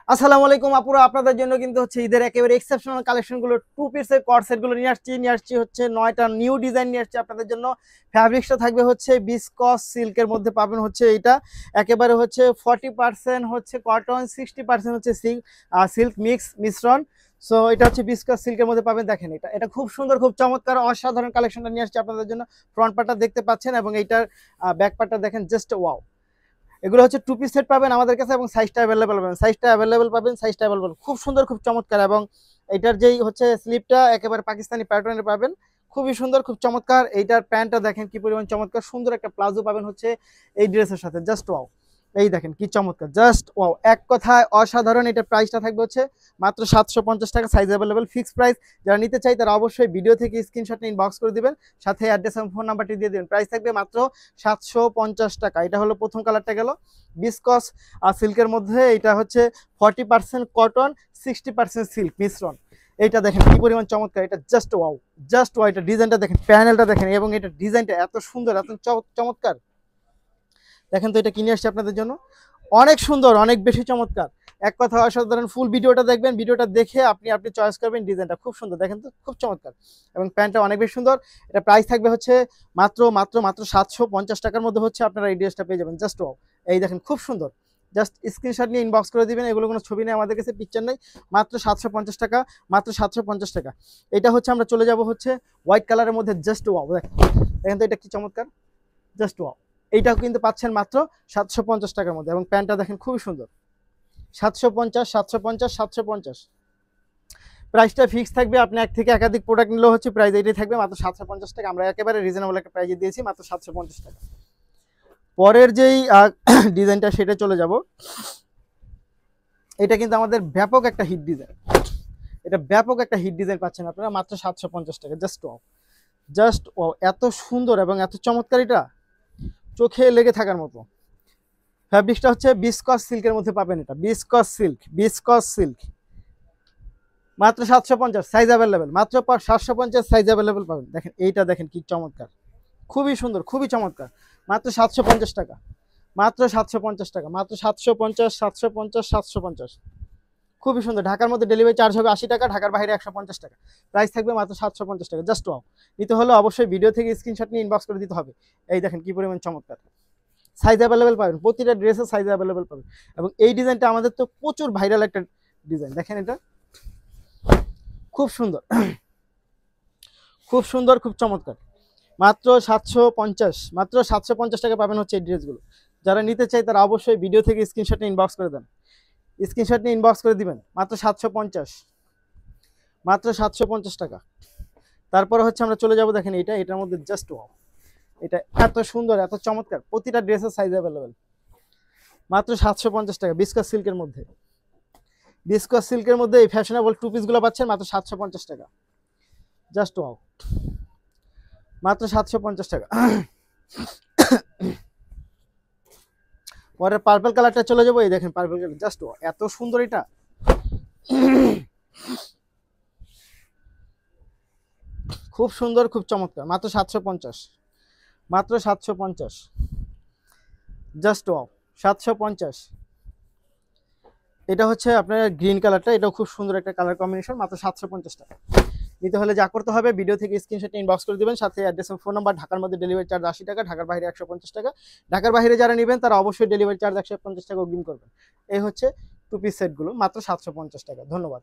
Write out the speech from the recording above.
আসসালামু আলাইকুম আপুরা, আপনাদের জন্য কিন্তু হচ্ছে ঈদের একেবারে এক্সেপশনাল কালেকশনগুলো টু পিসের কর্ড সেটগুলো নিয়ে আসছি হচ্ছে 9টা নিউ ডিজাইন নিয়ে আসছি আপনাদের জন্য। ফ্যাব্রিক্সটা থাকবে হচ্ছে বিসকস সিল্কের মধ্যে পাবেন হচ্ছে এইটা একেবারে হচ্ছে 40% হচ্ছে কটন, 60% হচ্ছে সিল্ক মিশ্রণ। সো এটা হচ্ছে বিসকস সিল্কের মধ্যে পাবেন। দেখেন এটা এটা খুব সুন্দর, খুব চমৎকার অসাধারণ কালেকশনটা নিয়ে আসছি আপনাদের জন্য। ফ্রন্ট পার্টটা দেখতে পাচ্ছেন এবং এইটার ব্যাক পার্টটা দেখেন, জাস্ট ওয়াও। এগুলো হচ্ছে টু পিস সেট পাবেন আমাদের কাছে এবং সাইজটা অ্যাভেলেবল খুব সুন্দর, খুব চমৎকার। এবং এটার যেই হচ্ছে স্লিপটা একেবারে পাকিস্তানি প্যাটার্নের পাবেন, খুবই সুন্দর, খুব চমৎকার। এইটার প্যান্টটা দেখেন কি পরিমাণ চমৎকার, সুন্দর একটা প্লাজো পাবেন হচ্ছে এই ড্রেসের সাথে, জাস্ট ওয়াও। এই দেখেন কি চমৎকার, জাস্ট ওয়াও, এক কথায় অসাধারণ। এটা প্রাইসটা থাকবে হচ্ছে মাত্র 750 টাকা, সাইজ অ্যাভেলেবল, ফিক্সড প্রাইস। যারা নিতে চাই তারা অবশ্যই ভিডিও থেকে স্ক্রিনশট নিয়ে ইনবক্স করে দিবেন, সাথে অ্যাড্রেস এবং ফোন নাম্বারটি দিয়ে দিবেন। প্রাইস থাকবে মাত্র 750 টাকা। এটা হলো প্রথম কালারটা গেল বিসকস আর সিল্কের মধ্যে। এটা হচ্ছে 40% কটন, 60% সিল্ক মিশ্রণ। এইটা দেখেন কি পরিমাণ চমৎকার, এটা জাস্ট ওয়াও, জাস্ট ওয়াও। এটা ডিজাইনটা দেখেন, প্যানেলটা দেখেন এবং এটা ডিজাইনটা এত সুন্দর, এত চমৎকার। দেখেন তো, এটা কিনে আসছে আপনাদের জন্য, অনেক সুন্দর, অনেক বেশি চমৎকার, এক কথা অসাধারণ। ফুল ভিডিওটা দেখবেন, ভিডিওটা দেখে আপনি চয়েস করবেন। ডিজাইনটা খুব সুন্দর, দেখেন তো, খুব চমৎকার। এবং প্যান্টটা অনেক বেশি সুন্দর। এটা প্রাইস থাকবে হচ্ছে মাত্র মাত্র মাত্র 750 টাকার মধ্যে হচ্ছে আপনারা এই ড্রেসটা পেয়ে যাবেন, জাস্ট ওয়াও। এই দেখেন খুব সুন্দর, জাস্ট স্ক্রিনশট নিয়ে ইনবক্স করে দিবেন। এগুলো কোনো ছবি নেই আমাদের কাছে, পিকচার নেই, মাত্র 750 টাকা, মাত্র 750 টাকা। এটা হচ্ছে আমরা চলে যাব হচ্ছে হোয়াইট কালারের মধ্যে, জাস্ট ওয়াও। দেখেন তো এটা কি চমৎকার, জাস্ট ওয়াও। এইটাও কিন্তু পাচ্ছেন মাত্র 750 টাকার মধ্যে। এবং প্যান্টটা দেখেন খুবই সুন্দর, 750 প্রাইসটা ফিক্স থাকবে। আপনি এক থেকে একাধিক প্রোডাক্ট নিলেও হচ্ছে প্রাইস এটাই থাকবে, মাত্র 750 টাকা। আমরা একেবারে রিজনেবল একটা প্রাইজে দিয়েছি, মাত্র 750 টাকা। পরের যেই ডিজাইনটা সেটা চলে যাব। এটা কিন্তু আমাদের ব্যাপক একটা হিট ডিজাইন, এটা ব্যাপক একটা হিট ডিজাইন পাচ্ছেন আপনারা মাত্র 750 টাকা, জাস্ট ওয়াও, জাস্ট ওয়াও। এত সুন্দর এবং এত চমৎকার, এটা চোখে লেগে থাকার মতো। ফ্যাব্রিক্সটা হচ্ছে বিসকস সিল্কের মধ্যে পাবেন। এটা বিসকস সিল্ক মাত্র 750, সাইজ অ্যাভেলেবেল, মাত্র 750, সাইজ অ্যাভেলেবেল পাবেন। দেখেন এইটা দেখেন কি চমৎকার, খুবই সুন্দর, খুবই চমৎকার, মাত্র 750 টাকা, মাত্র 750 টাকা, মাত্র 750, খুবই সুন্দর। ঢাকার মধ্যে ডেলিভারি চার্জ হবে 80 টাকা, ঢাকার বাইরে 150 টাকা। প্রাইস থাকবে মাত্র 750 টাকা, জাস্ট ওয়াও। নিতে হলে অবশ্যই ভিডিও থেকে স্ক্রিনশট নিয়ে ইনবক্স করে দিতে হবে। এই দেখেন কি পরিমাণ চমৎকার, সাইজ অ্যাভেলেবেল পাবেন, প্রতিটা ড্রেসের সাইজ অ্যাভেলেবেল পাবেন। এবং এই ডিজাইনটা আমাদের তো প্রচুর ভাইরাল একটা ডিজাইন, দেখেন এটা খুব সুন্দর, খুব সুন্দর, খুব চমৎকার। মাত্র 750, মাত্র 750 টাকা পাবেন হচ্ছে এই ড্রেসগুলো। যারা নিতে চাই তারা অবশ্যই ভিডিও থেকে স্ক্রিনশট নিয়ে ইনবক্স করে দেন, স্ক্রিনশট নিয়ে ইনবক্স করে দিবেন, মাত্র 750, মাত্র 750 টাকা। তারপরে হচ্ছে আমরা চলে যাব, দেখেন এটা, এটার মধ্যে জাস্ট ওয়াও, এটা এত সুন্দর, এত চমৎকার, প্রতিটা ড্রেসের সাইজ অ্যাভেলেবেল, মাত্র 750 টাকা। বিসকস সিল্কের মধ্যে এই ফ্যাশনেবল টু পিসগুলো পাচ্ছেন মাত্র 750 টাকা, জাস্ট ওয়াও, মাত্র 750 টাকা। পরে পার্পল কালারটা চলে যাবো। এই দেখেন পার্পল কালার, জাস্ট ওয়াও, এত সুন্দর, এটা খুব সুন্দর, খুব চমৎকার, মাত্র 750, মাত্র 750, জাস্ট ওয়াও, 750। এটা হচ্ছে আপনার গ্রিন কালারটা, এটাও খুব সুন্দর একটা কালার কম্বিনেশন, মাত্র 750 টাকা। নিতে হলে যা করতে হবে, ভিডিও থেকে স্ক্রিনশট ইনবক্স করে দিবেন, সাথে অ্যাড্রেস এবং ফোন নাম্বার। ঢাকার মধ্যে ডেলিভারি চার্জ 80 টাকা, ঢাকার বাইরে 150 টাকা। ঢাকার বাইরে যারা নেবেন তারা অবশ্যই ডেলিভারি চার্জ 150 টাকা অগ্রিম করবেন। এই হচ্ছে টু পিস সেটগুলো, মাত্র 750 টাকা। ধন্যবাদ।